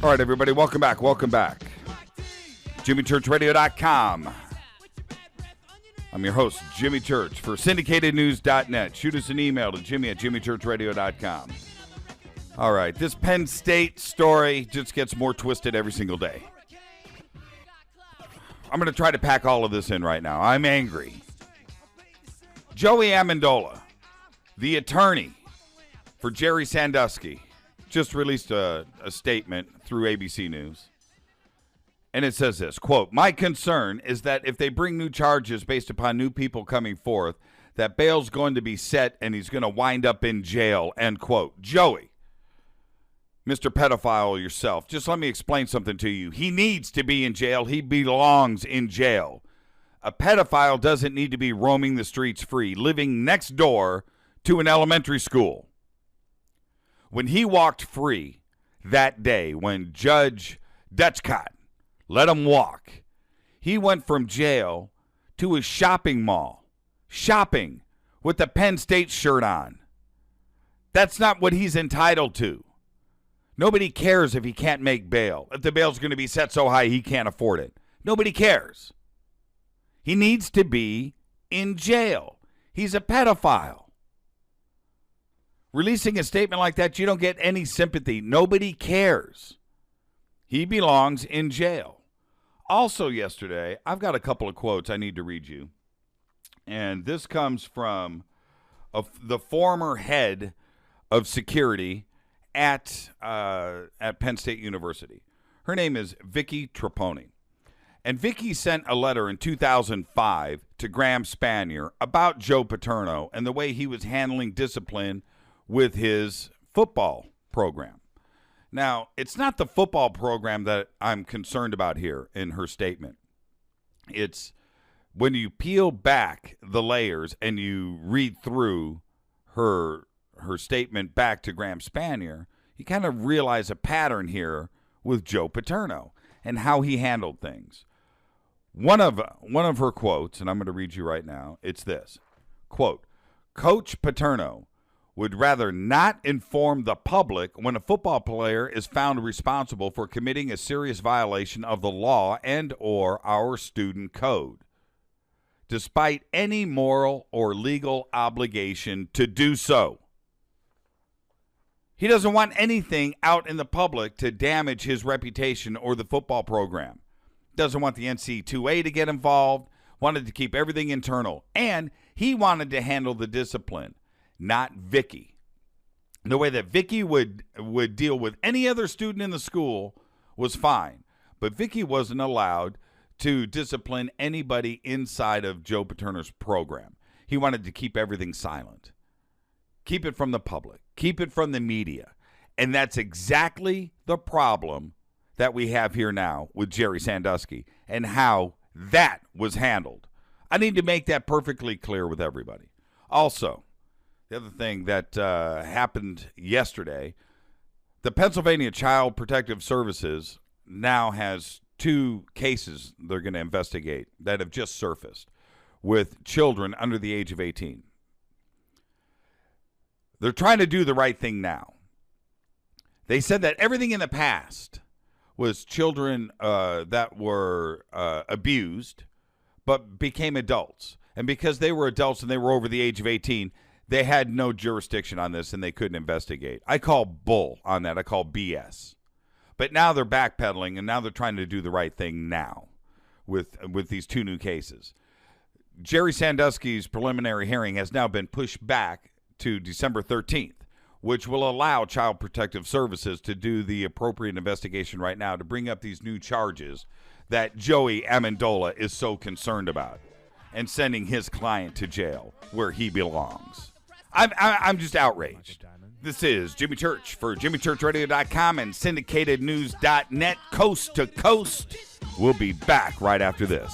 All right, everybody, welcome back. JimmyChurchRadio.com. I'm your host, Jimmy Church, for syndicatednews.net. Shoot us an email to jimmy@jimmychurchradio.com. All right, this Penn State story just gets more twisted every single day. I'm going to try to pack all of this in right now. I'm angry. Joey Amendola, the attorney for Jerry Sandusky, just released a statement through ABC News. And it says this, quote, "My concern is that if they bring new charges based upon new people coming forth, that bail's going to be set and he's going to wind up in jail," end quote. Joey, Mr. Pedophile yourself, just let me explain something to you. He needs to be in jail. He belongs in jail. A pedophile doesn't need to be roaming the streets free, living next door to an elementary school. When he walked free that day, when Judge Dutchcott let him walk, he went from jail to a shopping mall, shopping with the Penn State shirt on. That's not what he's entitled to. Nobody cares if he can't make bail, if the bail's going to be set so high he can't afford it. Nobody cares. He needs to be in jail. He's a pedophile. Releasing a statement like that, you don't get any sympathy. Nobody cares. He belongs in jail. Also yesterday, I've got a couple of quotes I need to read you. And this comes from the former head of security at Penn State University. Her name is Vicky Traponi. And Vicky sent a letter in 2005 to Graham Spanier about Joe Paterno and the way he was handling discipline with his football program. Now, it's not the football program that I'm concerned about here in her statement. It's when you peel back the layers and you read through her statement back to Graham Spanier, you kind of realize a pattern here with Joe Paterno and how he handled things. One of her quotes, and I'm going to read you right now, it's this, quote, "Coach Paterno would rather not inform the public when a football player is found responsible for committing a serious violation of the law and or our student code, despite any moral or legal obligation to do so." He doesn't want anything out in the public to damage his reputation or the football program. Doesn't want the NC2A to get involved, wanted to keep everything internal, and he wanted to handle the discipline. Not Vicky. The way that Vicky would deal with any other student in the school was fine. But Vicky wasn't allowed to discipline anybody inside of Joe Paterno's program. He wanted to keep everything silent. Keep it from the public. Keep it from the media. And that's exactly the problem that we have here now with Jerry Sandusky and how that was handled. I need to make that perfectly clear with everybody. Also, the other thing that happened yesterday, the Pennsylvania Child Protective Services now has 2 cases they're going to investigate that have just surfaced with children under the age of 18. They're trying to do the right thing now. They said that everything in the past was children that were abused but became adults. And because they were adults and they were over the age of 18, they had no jurisdiction on this and they couldn't investigate. I call bull on that. I call BS. But now they're backpedaling and now they're trying to do the right thing now with these 2 new cases. Jerry Sandusky's preliminary hearing has now been pushed back to December 13th, which will allow Child Protective Services to do the appropriate investigation right now to bring up these new charges that Joey Amendola is so concerned about and sending his client to jail where he belongs. I'm just outraged. This is Jimmy Church for JimmyChurchRadio.com and syndicatednews.net, coast to coast. We'll be back right after this.